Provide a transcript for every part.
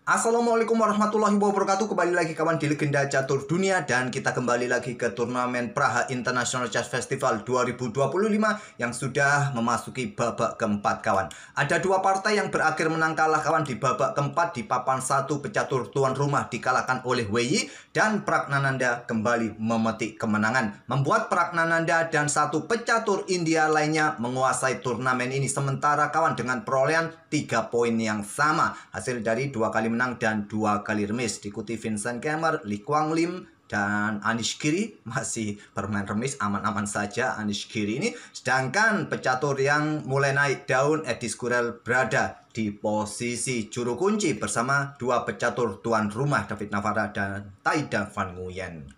Assalamualaikum warahmatullahi wabarakatuh. Kembali lagi kawan di Legenda Catur Dunia. Dan kita kembali lagi ke turnamen Praha International Chess Festival 2025 yang sudah memasuki babak keempat kawan. Ada dua partai yang berakhir menang kalah kawan di babak keempat. Di papan 1 pecatur tuan rumah dikalahkan oleh Wei Yi. Dan Pragnananda kembali memetik kemenangan, membuat Pragnananda dan satu pecatur India lainnya menguasai turnamen ini. Sementara kawan dengan perolehan 3 poin yang sama, hasil dari 2 kali menang dan 2 kali remis. Diikuti Vincent Kemmer, Lee Kwang Lim, dan Anish Giri masih bermain remis, aman-aman saja Anish Giri ini. Sedangkan pecatur yang mulai naik daun, Eddy Skurel, berada di posisi juru kunci bersama dua pecatur tuan rumah, David Navara dan Taida Van Nguyen.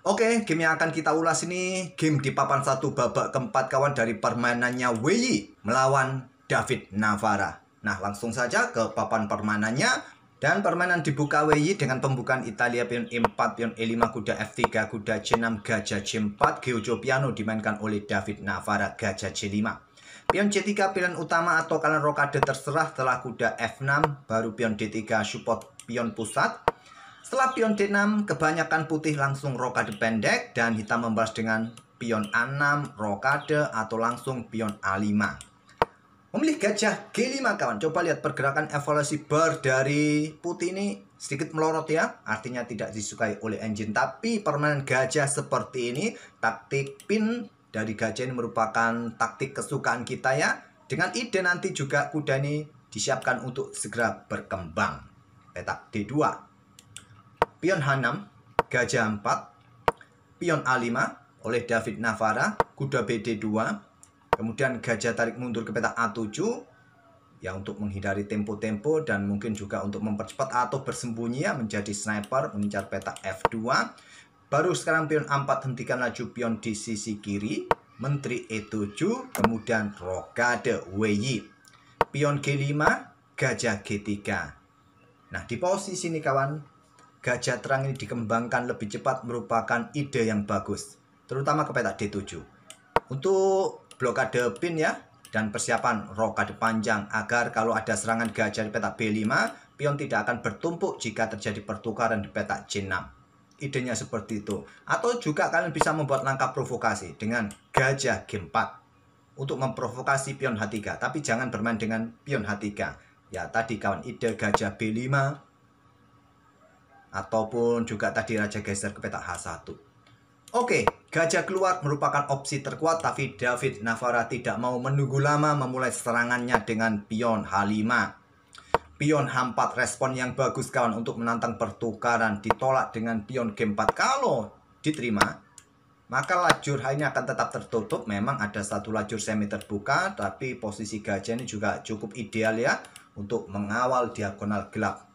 Oke, game yang akan kita ulas ini game di papan 1 babak keempat kawan, dari permainannya Wei Yi melawan David Navara. Nah, langsung saja ke papan permainannya. Dan permainan dibuka Wei Yi dengan pembukaan Italia pion E4, pion E5, kuda F3, kuda C6, gajah C4, Giojo Piano dimainkan oleh David Navara, gajah C5. Pion C3 pilihan utama atau kalian rokade terserah, setelah kuda F6, baru pion D3 support pion pusat. Setelah pion D6, kebanyakan putih langsung rokade pendek dan hitam membalas dengan pion A6, rokade atau langsung pion A5. Memilih gajah G5 kawan. Coba lihat pergerakan evaluasi bar dari putih ini sedikit melorot ya. Artinya tidak disukai oleh engine. Tapi permainan gajah seperti ini, taktik pin dari gajah ini merupakan taktik kesukaan kita ya. Dengan ide nanti juga kuda ini disiapkan untuk segera berkembang. Petak D2, pion H6, gajah 4, pion A5 oleh David Navara, kuda BD2. Kemudian gajah tarik mundur ke petak A7 ya, untuk menghindari tempo-tempo dan mungkin juga untuk mempercepat atau bersembunyi ya, menjadi sniper mengincar petak F2. Baru sekarang pion A4 hentikan laju pion di sisi kiri, menteri E7, kemudian rokade Wei Yi. Pion G5, gajah G3. Nah, di posisi ini kawan, gajah terang ini dikembangkan lebih cepat merupakan ide yang bagus, terutama ke petak D7. Untuk blokade pin ya, dan persiapan rokade panjang agar kalau ada serangan gajah di petak B5, pion tidak akan bertumpuk jika terjadi pertukaran di petak C6. Idenya seperti itu. Atau juga kalian bisa membuat langkah provokasi dengan gajah G4 untuk memprovokasi pion H3, tapi jangan bermain dengan pion H3. Ya, tadi kawan, ide gajah B5 ataupun juga tadi raja geser ke petak H1. Oke, gajah keluar merupakan opsi terkuat, tapi David Navara tidak mau menunggu lama, memulai serangannya dengan pion H5. Pion H4 respon yang bagus kawan untuk menantang pertukaran, ditolak dengan pion G4. Kalau diterima, maka lajur H ini akan tetap tertutup. Memang ada satu lajur semi terbuka, tapi posisi gajah ini juga cukup ideal ya untuk mengawal diagonal gelap.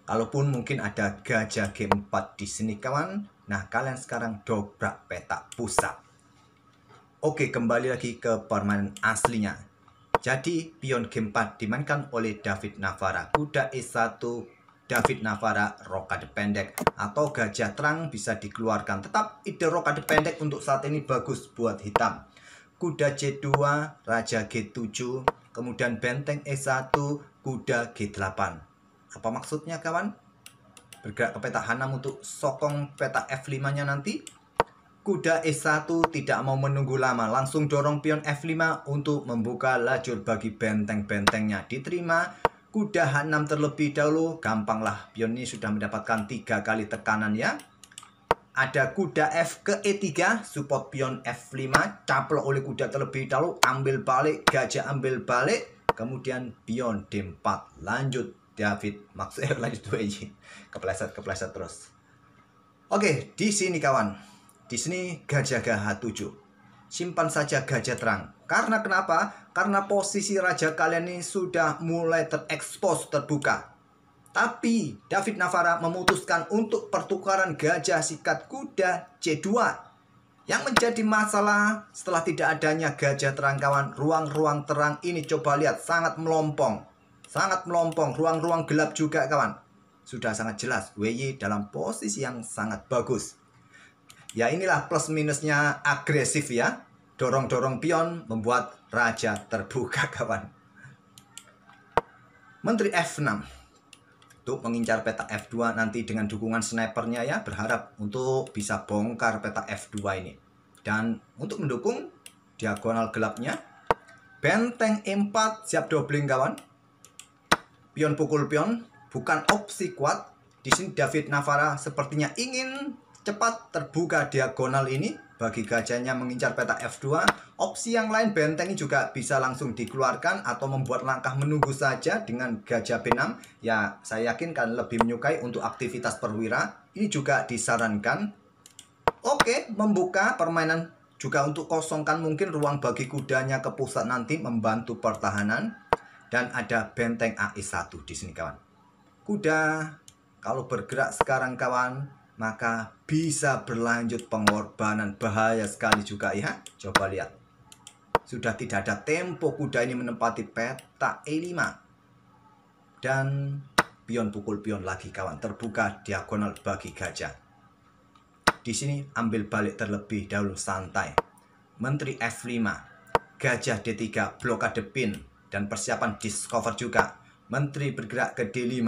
Kalaupun mungkin ada gajah G4 di sini kawan. Nah, kalian sekarang dobrak petak pusat. Oke, kembali lagi ke permainan aslinya. Jadi, pion G4 dimainkan oleh David Navara. Kuda E1, David Navara, rokade pendek. Atau gajah terang bisa dikeluarkan. Tetap ide rokade pendek untuk saat ini bagus buat hitam. Kuda C2, raja G7, kemudian benteng E1, kuda G8. Apa maksudnya kawan? Bergerak ke petak H6 untuk sokong petak F5 nya nanti. Kuda E1 tidak mau menunggu lama, langsung dorong pion F5 untuk membuka lajur bagi benteng-bentengnya. Diterima. Kuda H6 terlebih dahulu, gampanglah, pion ini sudah mendapatkan 3 kali tekanan ya. Ada kuda F ke E3, support pion F5, caplok oleh kuda terlebih dahulu, ambil balik, gajah ambil balik, kemudian pion D4, lanjut David, maksudnya lanjut Wei Yi, kepleset terus. Oke, di sini kawan, di sini gajah H7, simpan saja gajah terang. Karena kenapa? Karena posisi raja kalian ini sudah mulai terekspos, terbuka. Tapi David Navara memutuskan untuk pertukaran gajah sikat kuda C2. Yang menjadi masalah setelah tidak adanya gajah terang kawan, ruang-ruang terang ini coba lihat sangat melompong. Sangat melompong, ruang-ruang gelap juga kawan. Sudah sangat jelas Wei Yi dalam posisi yang sangat bagus. Ya, inilah plus minusnya agresif ya. Dorong-dorong pion membuat raja terbuka kawan. Menteri F6. untuk mengincar petak F2 nanti dengan dukungan snipernya ya, berharap untuk bisa bongkar petak F2 ini. Dan untuk mendukung diagonal gelapnya, benteng E4 siap doubling kawan. Pion pukul pion bukan opsi kuat. Di sini David Navara sepertinya ingin cepat terbuka diagonal ini bagi gajahnya mengincar petak F2. Opsi yang lain benteng ini juga bisa langsung dikeluarkan atau membuat langkah menunggu saja dengan gajah B6. Ya, saya yakin kalian lebih menyukai untuk aktivitas perwira. Ini juga disarankan. Oke, membuka permainan juga untuk kosongkan mungkin ruang bagi kudanya ke pusat nanti membantu pertahanan. Dan ada benteng AI1 di sini kawan. Kuda kalau bergerak sekarang kawan, maka bisa berlanjut pengorbanan. Bahaya sekali juga ya. Coba lihat. Sudah tidak ada tempo kuda ini menempati petak E5. Dan pion pukul pion lagi kawan. Terbuka diagonal bagi gajah. Di sini ambil balik terlebih dahulu santai. Menteri F5. Gajah D3 blokade pin. Dan persiapan discover juga. Menteri bergerak ke D5.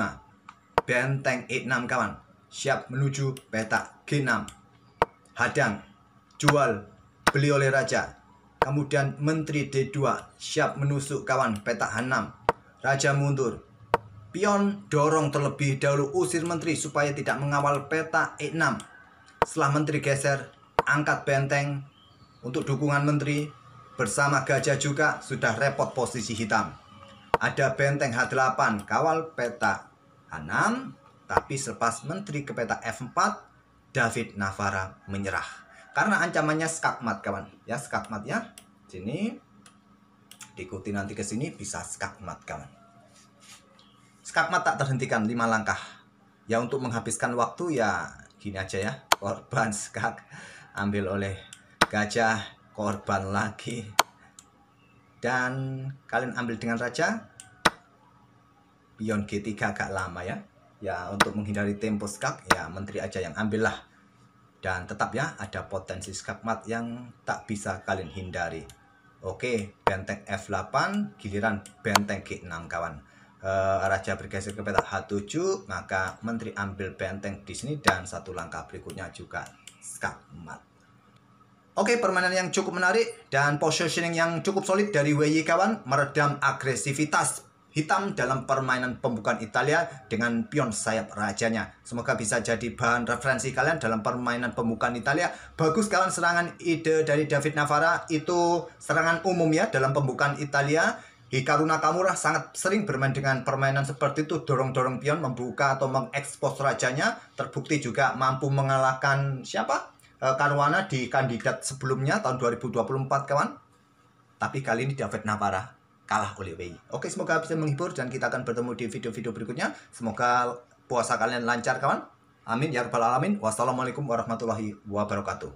Benteng E6 kawan. Siap menuju petak G6. Hadang. Jual. Beli oleh raja. Kemudian Menteri D2. Siap menusuk kawan petak H6. Raja mundur. Pion dorong terlebih dahulu. Usir menteri supaya tidak mengawal petak E6. Setelah menteri geser. Angkat benteng. Untuk dukungan menteri. Bersama gajah juga sudah repot posisi hitam. Ada benteng H8 kawal petak H6. Tapi selepas menteri ke petak F4, David Navara menyerah. Karena ancamannya skakmat kawan. Ya skakmat ya. Sini. Diikuti nanti ke sini bisa skakmat kawan. Skakmat tak terhentikan 5 langkah. Ya untuk menghabiskan waktu ya gini aja ya. Korban skak ambil oleh gajah. Korban lagi. Dan kalian ambil dengan raja. Pion G3 agak lama ya. Ya untuk menghindari tempo skak ya menteri aja yang ambil lah. Dan tetap ya ada potensi skakmat yang tak bisa kalian hindari. Oke, benteng F8 giliran benteng G6 kawan. Raja bergeser ke petak H7, maka menteri ambil benteng di sini dan satu langkah berikutnya juga skakmat. Oke, permainan yang cukup menarik dan positioning yang cukup solid dari WY kawan, meredam agresivitas hitam dalam permainan pembukaan Italia dengan pion sayap rajanya. Semoga bisa jadi bahan referensi kalian dalam permainan pembukaan Italia. Bagus kawan serangan ide dari David Navara, itu serangan umum ya dalam pembukaan Italia. Hikaru Nakamura sangat sering bermain dengan permainan seperti itu, dorong-dorong pion, membuka atau mengekspos rajanya. Terbukti juga mampu mengalahkan siapa? Caruana di kandidat sebelumnya tahun 2024 kawan. Tapi kali ini David Navara kalah oleh WY. Oke, semoga bisa menghibur dan kita akan bertemu di video-video berikutnya. Semoga puasa kalian lancar kawan. Amin ya rabbal alamin. Wassalamualaikum warahmatullahi wabarakatuh.